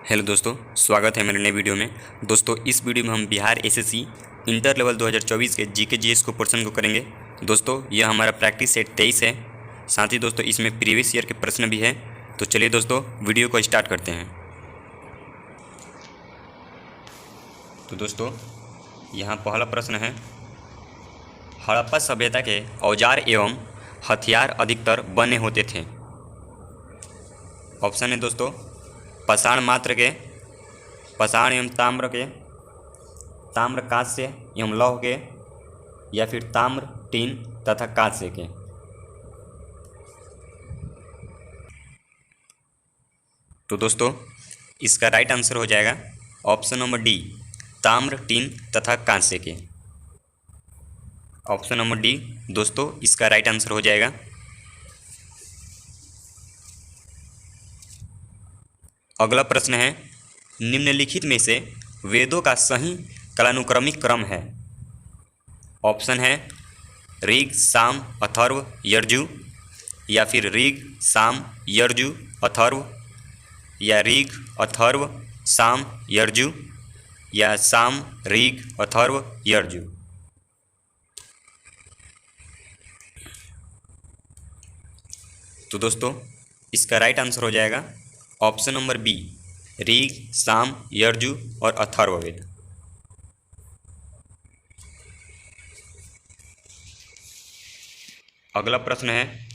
Hello दोस्तों, स्वागत है मेरे नए वीडियो में। दोस्तों, इस वीडियो में हम बिहार एसएससी इंटर लेवल 2024 के जीके जीएस को पोर्शन को करेंगे। दोस्तों, यह हमारा प्रैक्टिस सेट 23 है। साथ ही दोस्तों इसमें प्रीवियस ईयर के प्रश्न भी है। तो चलिए दोस्तों वीडियो को स्टार्ट करते हैं। तो दोस्तों यहाँ पहला प्रश्न है, हड़प्पा सभ्यता के औजार एवं हथियार अधिकतर बने होते थे। ऑप्शन है दोस्तों पाषाण मात्र के, पाषाण एवं ताम्र के, ताम्र कांस्य एवं लौह के, या फिर ताम्र टीन तथा कांस्य के। तो दोस्तों इसका राइट आंसर हो जाएगा ऑप्शन नंबर डी, ताम्र टीन तथा कांस्य के। ऑप्शन नंबर डी दोस्तों इसका राइट आंसर हो जाएगा। अगला प्रश्न है, निम्नलिखित में से वेदों का सही कालानुक्रमिक क्रम है। ऑप्शन है ऋग साम अथर्व यर्जु, या फिर ऋग साम यर्जु अथर्व, या ऋग अथर्व साम यर्जु, या साम ऋग अथर्व यर्जु। तो दोस्तों इसका राइट आंसर हो जाएगा ऑप्शन नंबर बी, ऋग साम यर्जु और अथर्ववेद। अगला प्रश्न है,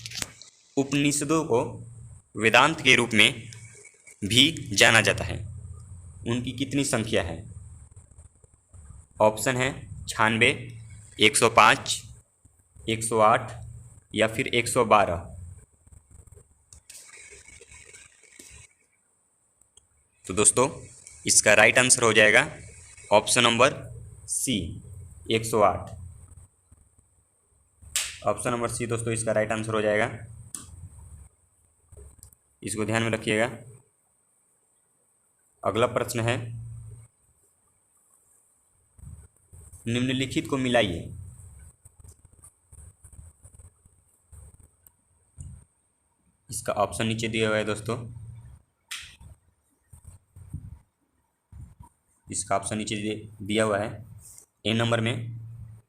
उपनिषदों को वेदांत के रूप में भी जाना जाता है, उनकी कितनी संख्या है। ऑप्शन है 96, 105, 108 या फिर 112। तो दोस्तों इसका राइट आंसर हो जाएगा option number C, 108। Option number C दोस्तों इसका राइट आंसर हो जाएगा, इसको ध्यान में रखिएगा। अगला प्रश्न है, निम्नलिखित को मिलाइए। इसका ऑप्शन नीचे दिया हुआ है दोस्तों, इसका ऑप्शन नीचे दिया हुआ है। ए नंबर में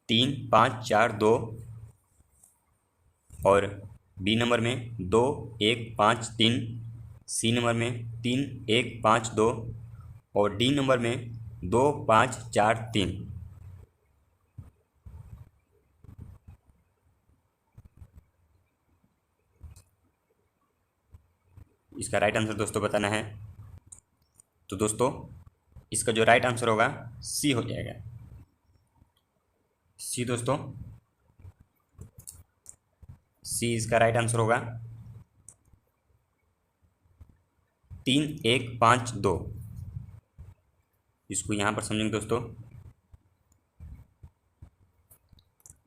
3, 5, 4, 2, और बी नंबर में 2, 1, 5, 3, सी नंबर में 3, 1, 5, 2, और डी नंबर में 2, 5, 4, 3। इसका राइट आंसर दोस्तों बताना है। तो दोस्तों इसका जो राइट आंसर होगा सी हो जाएगा। सी दोस्तों, सी इसका राइट आंसर होगा 3, 1, 5, 2। इसको यहाँ पर समझेंगे दोस्तों,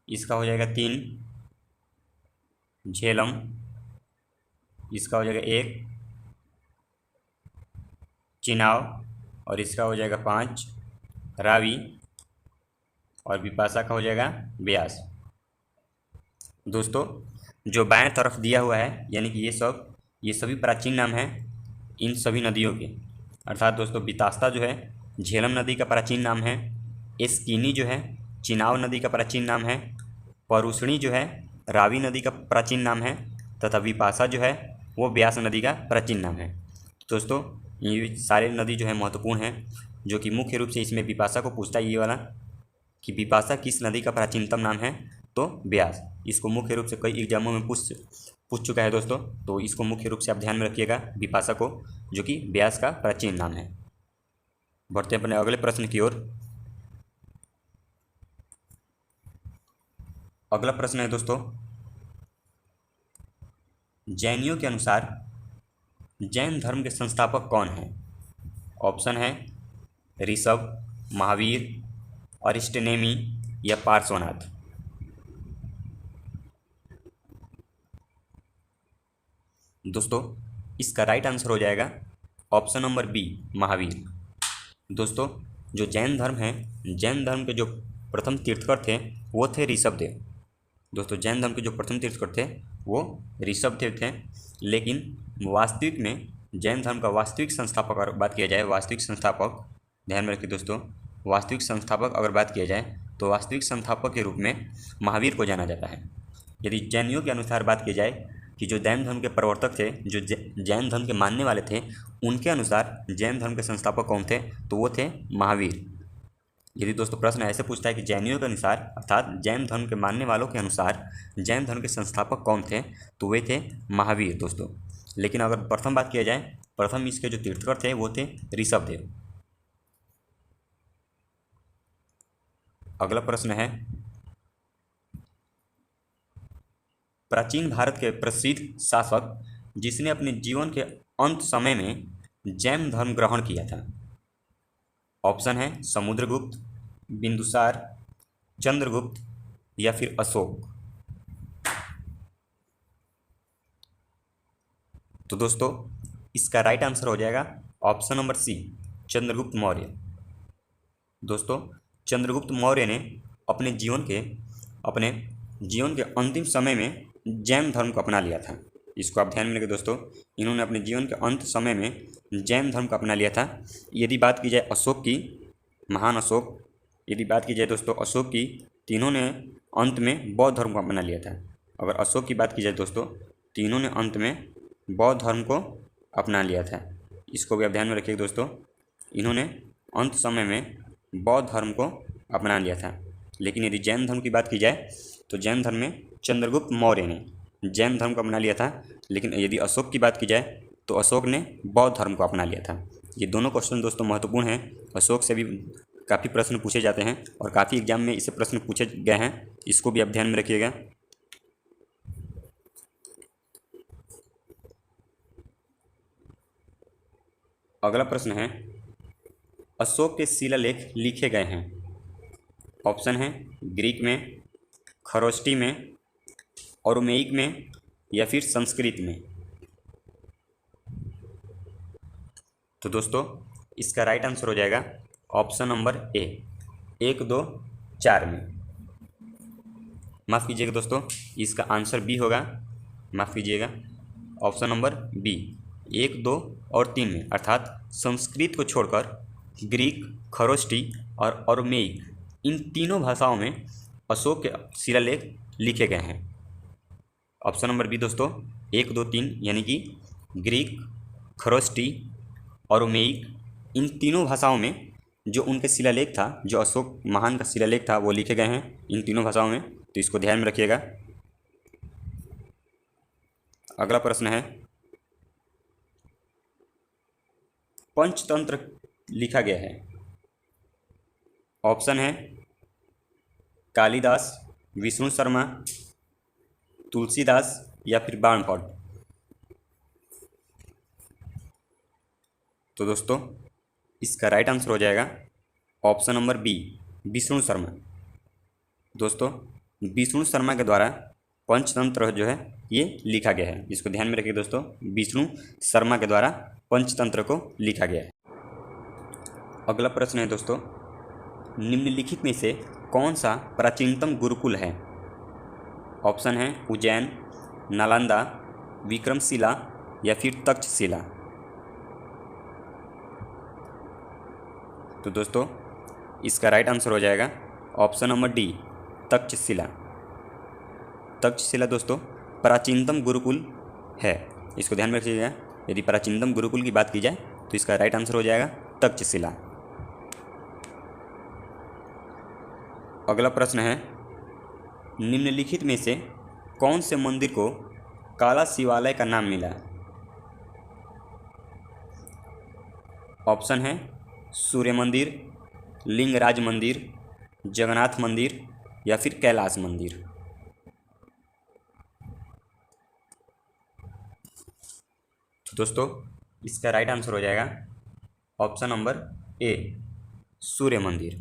इसका हो जाएगा 3 झेलम, इसका हो जाएगा 1 चिनाव, और इसका हो जाएगा 5 रावी, और विपाशा का हो जाएगा व्यास। दोस्तों जो बाएं तरफ दिया हुआ है यानी कि ये सभी प्राचीन नाम हैं इन सभी नदियों के। अर्थात दोस्तों विपाशा जो है झेलम नदी का प्राचीन नाम है, एस्किनी जो है चिनाव नदी का प्राचीन नाम है, परुष्णी जो है रावी नदी का प्राचीन नाम है, तथा विपाशा जो है वो व्यास नदी का प्राचीन नाम है। दोस्तों ये सारे नदी जो है महत्वपूर्ण हैं, जो कि मुख्य रूप से इसमें विपाशा को पूछता है ये वाला कि विपाशा किस नदी का प्राचीनतम नाम है, तो व्यास। इसको मुख्य रूप से कई एग्जामों में पूछ चुका है दोस्तों, तो इसको मुख्य रूप से आप ध्यान में रखिएगा विपाशा को, जो कि व्यास का प्राचीन नाम है। बढ़ते हैं अपने अगले प्रश्न की ओर। अगला प्रश्न है दोस्तों, जैनियों के अनुसार जैन धर्म के संस्थापक कौन हैं। ऑप्शन है ऋषभ, महावीर, अरिस्टनेमी या पार्श्वनाथ। दोस्तों इसका राइट आंसर हो जाएगा ऑप्शन नंबर बी, महावीर। दोस्तों जो जैन धर्म है, जैन धर्म के जो प्रथम तीर्थकर थे वो थे ऋषभदेव। दोस्तों जैन धर्म के जो प्रथम तीर्थकर थे वो ऋषभदेव थे, लेकिन वास्तविक में जैन धर्म का वास्तविक संस्थापक अगर बात किया जाए, वास्तविक संस्थापक, ध्यान में रखिए दोस्तों, वास्तविक संस्थापक अगर बात किया जाए तो वास्तविक संस्थापक के रूप में महावीर को जाना जाता है। यदि जैनियों के अनुसार बात की जाए कि जो जैन धर्म के प्रवर्तक थे, जो जैन धर्म के मानने वाले थे, उनके अनुसार जैन धर्म के संस्थापक कौन थे, तो वो थे महावीर। यदि दोस्तों प्रश्न ऐसे पूछता है कि जैनियों के अनुसार अर्थात जैन धर्म के मानने वालों के अनुसार जैन धर्म के संस्थापक कौन थे, तो वे थे महावीर दोस्तों। लेकिन अगर प्रथम बात किया जाए, प्रथम इसके जो तीर्थकर थे वो थे ऋषभदेव। अगला प्रश्न है, प्राचीन भारत के प्रसिद्ध शासक जिसने अपने जीवन के अंत समय में जैन धर्म ग्रहण किया था। ऑप्शन है समुद्रगुप्त, बिंदुसार, चंद्रगुप्त या फिर अशोक। तो दोस्तों इसका राइट आंसर हो जाएगा option number B, Chandragupta Maurya. दोस्तों चंद्रगुप्त मौर्य ने अपने जीवन के अंतिम समय में जैन धर्म को अपना लिया था। इसको आप ध्यान में रखिए दोस्तों, इन्होंने अपने जीवन के अंत समय में जैन धर्म को अपना लिया था। यदि बात की जाए अशोक की, महान अशोक, यदि बात की जाए दोस्तों अशोक की, तीनों ने अंत में बौद्ध धर्म को अपना लिया था। अगर अशोक की बात की जाए दोस्तों, तीनों ने अंत में बौद्ध धर्म को अपना लिया था। इसको भी आप ध्यान में रखिए दोस्तों, इन्होंने अंत समय में बौद्ध धर्म को अपना लिया था। लेकिन यदि जैन धर्म की बात की जाए तो जैन धर्म में चंद्रगुप्त मौर्य ने जैन धर्म को अपना लिया था। लेकिन यदि अशोक की बात की जाए तो अशोक ने बौद्ध धर्म को अपना लिया था। ये दोनों क्वेश्चन दोस्तों महत्वपूर्ण हैं। अशोक से भी काफ़ी प्रश्न पूछे जाते हैं और काफ़ी एग्जाम में इससे प्रश्न पूछे गए हैं, इसको भी आप ध्यान में रखिएगा। अगला प्रश्न है, अशोक के शिलालेख लिखे गए हैं। ऑप्शन है ग्रीक में, खरोष्टी में, अरामीक में या फिर संस्कृत में। तो दोस्तों इसका राइट आंसर हो जाएगा ऑप्शन नंबर ए, 1, 2, 4 में। माफ़ कीजिएगा दोस्तों, इसका आंसर बी होगा, माफ़ कीजिएगा, ऑप्शन नंबर बी, 1, 2 और 3 में, अर्थात संस्कृत को छोड़कर ग्रीक, खरोष्टी और अरामीक, इन तीनों भाषाओं में अशोक के शिलालेख लिखे गए हैं। ऑप्शन नंबर बी दोस्तों 1, 2, 3 यानी कि ग्रीक, खरोष्टी, अरामीक, इन तीनों भाषाओं में जो उनके शिलालेख था, जो अशोक महान का शिलालेख था, वो लिखे गए हैं इन तीनों भाषाओं में। तो इसको ध्यान में रखिएगा। अगला प्रश्न है, पंचतंत्र लिखा गया है। ऑप्शन है कालिदास, विष्णु शर्मा, तुलसीदास या फिर बाणभट्ट। तो दोस्तों इसका राइट आंसर हो जाएगा option number B, Vishnu Sharma. दोस्तों विष्णु शर्मा के द्वारा पंचतंत्र जो है ये लिखा गया है। इसको ध्यान में रखिए दोस्तों, विष्णु शर्मा के द्वारा पंचतंत्र को लिखा गया है। अगला प्रश्न है दोस्तों, निम्नलिखित में से कौन सा प्राचीनतम गुरुकुल है। ऑप्शन है उज्जैन, नालंदा, विक्रमशिला या फिर तक्षशिला। तो दोस्तों इसका राइट आंसर हो जाएगा option number D, Takshashila. Takshashila दोस्तों प्राचीनतम गुरुकुल है, इसको ध्यान में रखिएगा। यदि प्राचीनतम गुरुकुल की बात की जाए तो इसका राइट आंसर हो जाएगा तक्षशिला। अगला प्रश्न है, निम्नलिखित में से कौन से मंदिर को काला शिवालय का नाम मिला। ऑप्शन है सूर्य मंदिर, लिंगराज मंदिर, जगन्नाथ मंदिर या फिर कैलाश मंदिर। तो दोस्तों इसका राइट आंसर हो जाएगा ऑप्शन नंबर ए, सूर्य मंदिर।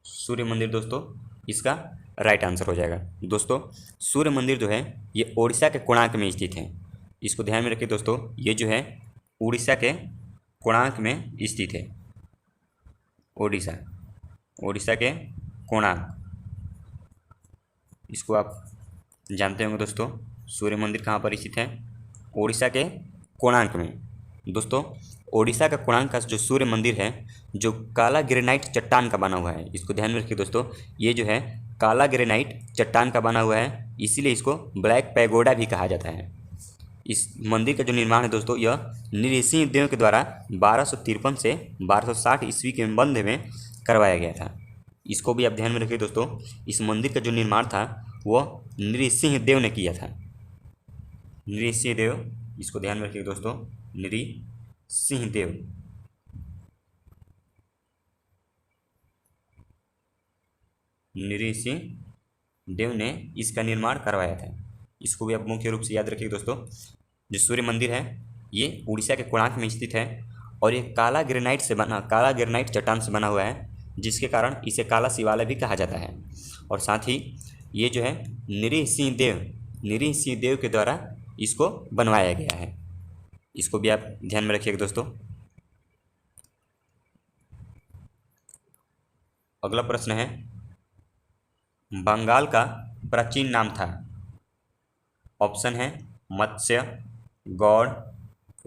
सूर्य मंदिर दोस्तों इसका राइट आंसर हो जाएगा। दोस्तों सूर्य मंदिर जो है ये उड़ीसा के कोणार्क में स्थित है। इसको ध्यान में रखिए दोस्तों, ये जो है उड़ीसा के कोणार्क में स्थित है। उड़ीसा के कोणार्क, इसको आप जानते होंगे दोस्तों। सूर्य मंदिर कहाँ पर स्थित है, उड़ीसा के कोणार्क में। दोस्तों ओडिशा का कोणार्क का जो सूर्य मंदिर है जो काला ग्रेनाइट चट्टान का बना हुआ है, इसको ध्यान में रखिए दोस्तों, ये जो है काला ग्रेनाइट चट्टान का बना हुआ है, इसीलिए इसको ब्लैक पैगोडा भी कहा जाता है। इस मंदिर का जो निर्माण है दोस्तों यह नृसिंह देव के द्वारा 1253 से 1260 ईस्वी के मध्य में करवाया गया था। इसको भी आप ध्यान में रखिए दोस्तों, इस मंदिर का जो निर्माण था वह नृसिंह देव ने किया था। नृसिंह देव, इसको ध्यान में रखिए दोस्तों, नृसिंह देव। नृसिंह देव ने इसका निर्माण करवाया था। इसको भी आप मुख्य रूप से याद रखिए दोस्तों। जो सूर्य मंदिर है ये उड़ीसा के कोणार्क में स्थित है और ये काला ग्रेनाइट चट्टान से बना हुआ है, जिसके कारण इसे काला शिवालय भी कहा जाता है। और साथ ही ये जो है नृसिंह देव के द्वारा इसको बनवाया गया है। इसको भी आप ध्यान में रखिएगा दोस्तों। अगला प्रश्न है, बंगाल का प्राचीन नाम था। ऑप्शन है मत्स्य, गौड़,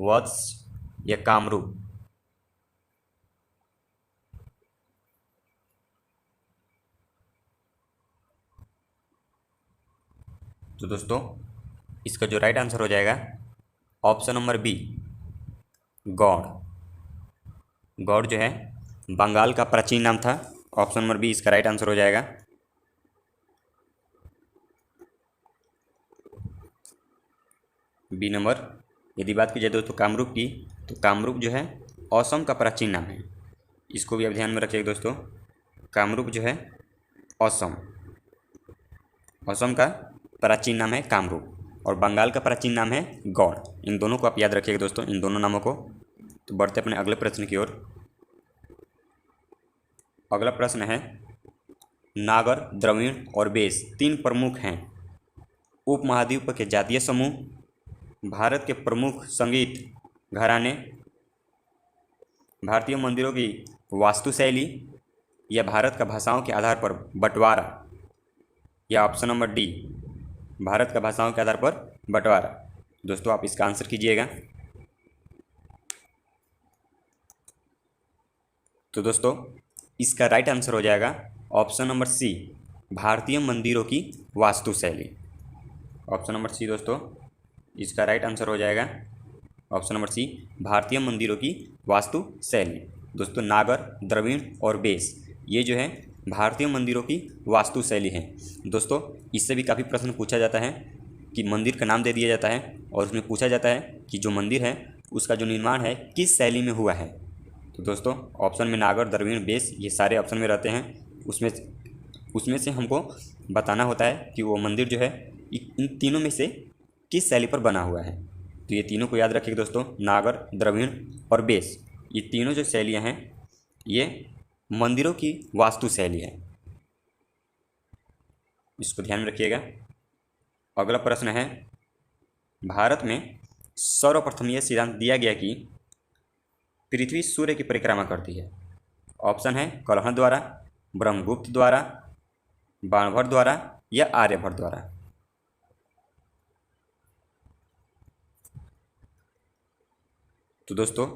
वत्स या कामरूप। तो दोस्तों इसका जो राइट आंसर हो जाएगा option number B, Gaur. Gaur जो है बंगाल का प्राचीन नाम था। ऑप्शन नंबर बी इसका राइट आंसर हो जाएगा। B number. यदि बात की जाए दोस्तों कामरूप की, तो कामरूप जो है असम का प्राचीन नाम है। इसको भी आप ध्यान में रखिएगा दोस्तों। कामरूप जो है असम का प्राचीन नाम है कामरूप और बंगाल का प्राचीन नाम है गौड़। इन दोनों को आप याद रखिएगा दोस्तों, इन दोनों नामों को। तो बढ़ते अपने अगले प्रश्न की ओर। अगला प्रश्न है, नागर, द्रविड़ और बेस 3 प्रमुख हैं उपमहाद्वीप के जातीय समूह, भारत के प्रमुख संगीत घराने, भारतीय मंदिरों की वास्तुशैली या भारत का भाषाओं के आधार पर बंटवारा, या ऑप्शन नंबर डी, भारत का भाषाओं के आधार पर बंटवारा। दोस्तों आप इसका आंसर कीजिएगा। तो दोस्तों इसका राइट आंसर हो जाएगा ऑप्शन नंबर सी, भारतीय मंदिरों की वास्तुशैली। ऑप्शन नंबर सी दोस्तों इसका राइट आंसर हो जाएगा ऑप्शन नंबर सी, भारतीय मंदिरों की वास्तुशैली। दोस्तों नागर, द्रविड़ और बेस ये जो है भारतीय मंदिरों की वास्तुशैली है। दोस्तों इससे भी काफ़ी प्रश्न पूछा जाता है कि मंदिर का नाम दे दिया जाता है और उसमें पूछा जाता है कि जो मंदिर है उसका जो निर्माण है किस शैली में हुआ है। तो दोस्तों ऑप्शन में नागर, द्रविड़, बेस ये सारे ऑप्शन में रहते हैं। उसमें से हमको बताना होता है कि वो मंदिर जो है इन तीनों में से किस शैली पर बना हुआ है। तो ये तीनों को याद रखिएगा दोस्तों, नागर, द्रविड़ और बेस ये तीनों जो शैलियाँ हैं ये मंदिरों की वास्तुशैली है। इसको ध्यान में रखिएगा। अगला प्रश्न है, भारत में सर्वप्रथम यह सिद्धांत दिया गया कि पृथ्वी सूर्य की परिक्रमा करती है। ऑप्शन है कलहण द्वारा, ब्रह्मगुप्त द्वारा, बाणभट्ट द्वारा या आर्यभट्ट द्वारा। तो दोस्तों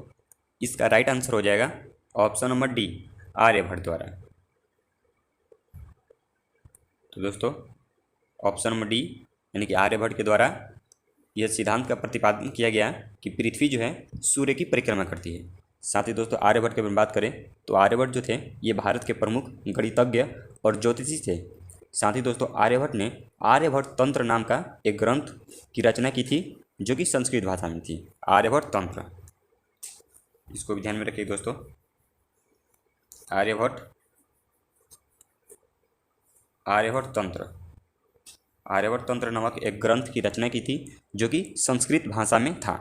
इसका राइट आंसर हो जाएगा ऑप्शन नंबर डी, आर्यभट्ट द्वारा। तो दोस्तों ऑप्शन नंबर डी यानी कि आर्यभट्ट के द्वारा यह सिद्धांत का प्रतिपादन किया गया कि पृथ्वी जो है सूर्य की परिक्रमा करती है। साथ ही दोस्तों आर्यभट्ट की अगर बात करें तो आर्यभट्ट जो थे ये भारत के प्रमुख गणितज्ञ और ज्योतिषी थे। साथ ही दोस्तों आर्यभट्ट ने आर्यभट्ट तंत्र नाम का एक ग्रंथ की रचना की थी जो कि संस्कृत भाषा में थी, आर्यभट्ट तंत्र। इसको भी ध्यान में रखिए दोस्तों, आर्यभट्ट तंत्र नामक एक ग्रंथ की रचना की थी जो कि संस्कृत भाषा में था।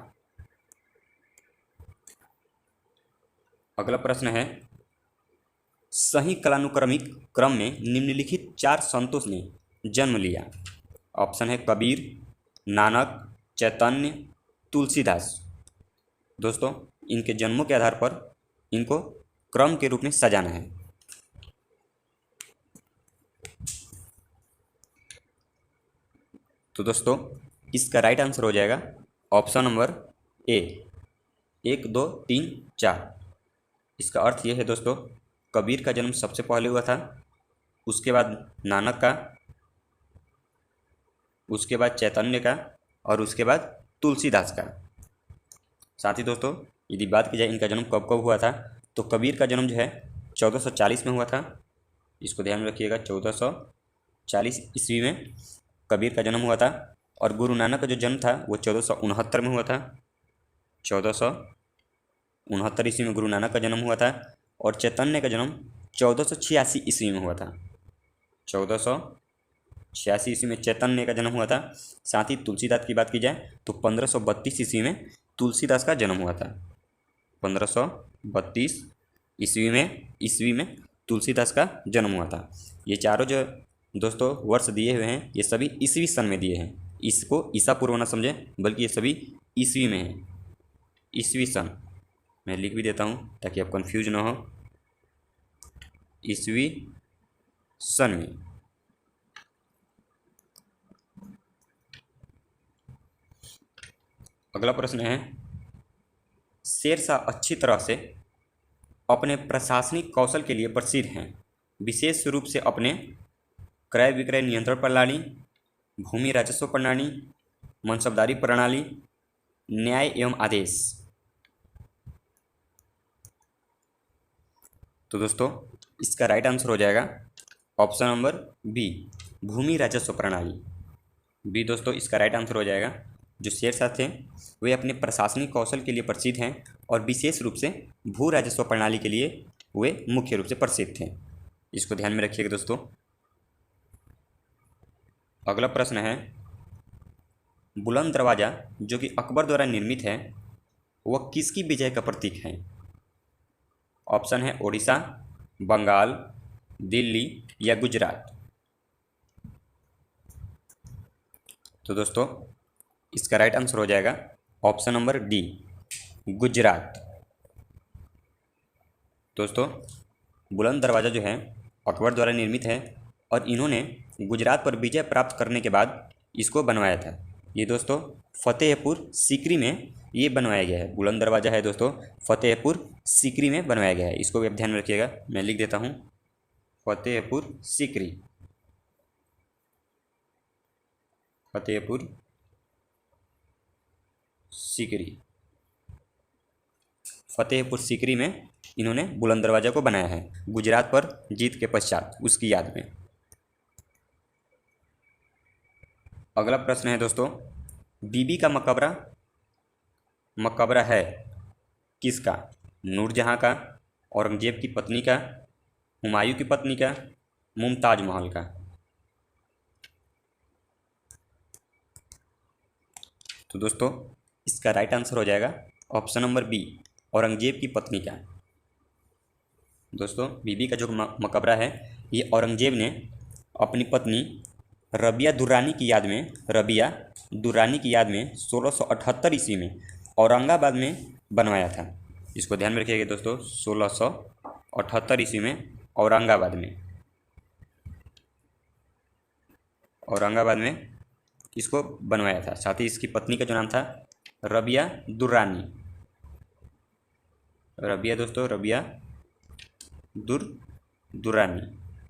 अगला प्रश्न है, सही कालानुक्रमिक क्रम में निम्नलिखित 4 संतों ने जन्म लिया। ऑप्शन है कबीर, नानक, चैतन्य, तुलसीदास। दोस्तों इनके जन्मों के आधार पर इनको क्रम के रूप में सजाना है। तो दोस्तों इसका राइट आंसर हो जाएगा ऑप्शन नंबर ए, 1 2 3 4। इसका अर्थ ये है दोस्तों, कबीर का जन्म सबसे पहले हुआ था, उसके बाद नानक का, उसके बाद चैतन्य का, और उसके बाद तुलसीदास का। साथ ही दोस्तों, यदि बात की जाए इनका जन्म कब कब हुआ था, तो कबीर का जन्म जो है 1440 में हुआ था। इसको ध्यान में रखिएगा, 1440 ईस्वी में कबीर का जन्म हुआ था। और गुरु नानक का जो जन्म था वो 1469 में हुआ था। 1469 ईस्वी में गुरु नानक का जन्म हुआ था। और चैतन्य का जन्म 1486 ईस्वी में हुआ था। 1486 ईस्वी में चैतन्य का जन्म हुआ था। साथ ही तुलसीदास की बात की जाए तो 1532 ईस्वी में तुलसीदास का जन्म हुआ था। 1532 ईस्वी में तुलसीदास का जन्म हुआ था। ये चारों जो दोस्तों वर्ष दिए हुए हैं, ये सभी ईस्वी सन में दिए हैं। इसको ईसा पूर्व ना समझें, बल्कि ये सभी ईस्वी में हैं, ईस्वी सन। मैं लिख भी देता हूँ ताकि आप कंफ्यूज ना हो, ईस्वी सन में। अगला प्रश्न है, शेरशाह अच्छी तरह से अपने प्रशासनिक कौशल के लिए प्रसिद्ध हैं, विशेष रूप से अपने क्रय विक्रय नियंत्रण प्रणाली, भूमि राजस्व प्रणाली, मनसबदारी प्रणाली, न्याय एवं आदेश। तो दोस्तों, इसका राइट आंसर हो जाएगा ऑप्शन नंबर बी, भूमि राजस्व प्रणाली। बी दोस्तों इसका राइट आंसर हो जाएगा। जो शेरशाह थे वे अपने प्रशासनिक कौशल के लिए प्रसिद्ध हैं और विशेष रूप से भू राजस्व प्रणाली के लिए वे मुख्य रूप से प्रसिद्ध थे। इसको ध्यान में रखिएगा दोस्तों। अगला प्रश्न है, बुलंद दरवाज़ा जो कि अकबर द्वारा निर्मित है वह किसकी विजय का प्रतीक है? ऑप्शन है ओडिशा, बंगाल, दिल्ली या गुजरात। तो दोस्तों इसका राइट आंसर हो जाएगा ऑप्शन नंबर डी, गुजरात। दोस्तों बुलंद दरवाज़ा जो है अकबर द्वारा निर्मित है और इन्होंने गुजरात पर विजय प्राप्त करने के बाद इसको बनवाया था। ये दोस्तों फतेहपुर सीकरी में ये बनवाया गया है। बुलंद दरवाज़ा है दोस्तों फतेहपुर सीकरी में बनवाया गया है। इसको भी आप ध्यान में रखिएगा, मैं लिख देता हूँ, फतेहपुर सीकरी, फतेहपुर सीकरी, फतेहपुर सीकरी में इन्होंने बुलंद दरवाज़ा को बनाया है, गुजरात पर जीत के पश्चात उसकी याद में। अगला प्रश्न है दोस्तों, बीबी का मकबरा है किसका? नूरजहाँ का, औरंगजेब की पत्नी का, हुमायूं की पत्नी का, मुमताज महल का। तो दोस्तों इसका राइट आंसर हो जाएगा ऑप्शन नंबर बी, औरंगजेब की पत्नी का। दोस्तों बीबी का जो मकबरा है ये औरंगजेब ने अपनी पत्नी रबिया दुर्रानी की याद में 1678 ईस्वी में औरंगाबाद में बनवाया था। इसको ध्यान में रखिएगा दोस्तों, 1678 ईस्वी में औरंगाबाद में इसको बनवाया था। साथ ही इसकी पत्नी का जो नाम था रबिया दुर्रानी, रबिया दुर्रानी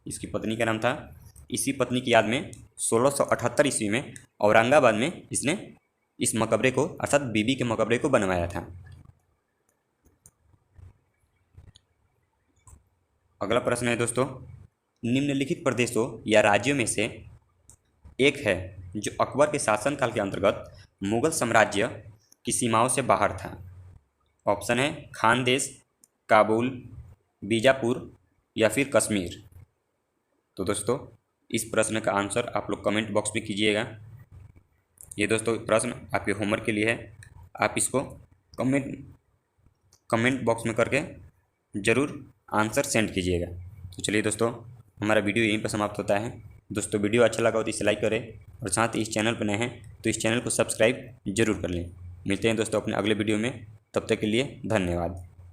इसकी पत्नी का नाम था। इसी पत्नी की याद में 1678 ईस्वी में औरंगाबाद में इसने इस मकबरे को अर्थात बीबी के मकबरे को बनवाया था। अगला प्रश्न है दोस्तों, निम्नलिखित प्रदेशों या राज्यों में से एक है जो अकबर के शासनकाल के अंतर्गत मुगल साम्राज्य की सीमाओं से बाहर था। ऑप्शन है खानदेश, काबुल, बीजापुर या फिर कश्मीर। तो दोस्तों इस प्रश्न का आंसर आप लोग कमेंट बॉक्स में कीजिएगा। ये दोस्तों प्रश्न आपके होमवर्क के लिए है, आप इसको कमेंट बॉक्स में करके ज़रूर आंसर सेंड कीजिएगा। तो चलिए दोस्तों हमारा वीडियो यहीं पर समाप्त होता है। दोस्तों वीडियो अच्छा लगा हो तो इसे लाइक करें और साथ ही इस चैनल पर नए हैं तो इस चैनल को सब्सक्राइब जरूर कर लें। मिलते हैं दोस्तों अपने अगले वीडियो में, तब तक के लिए धन्यवाद।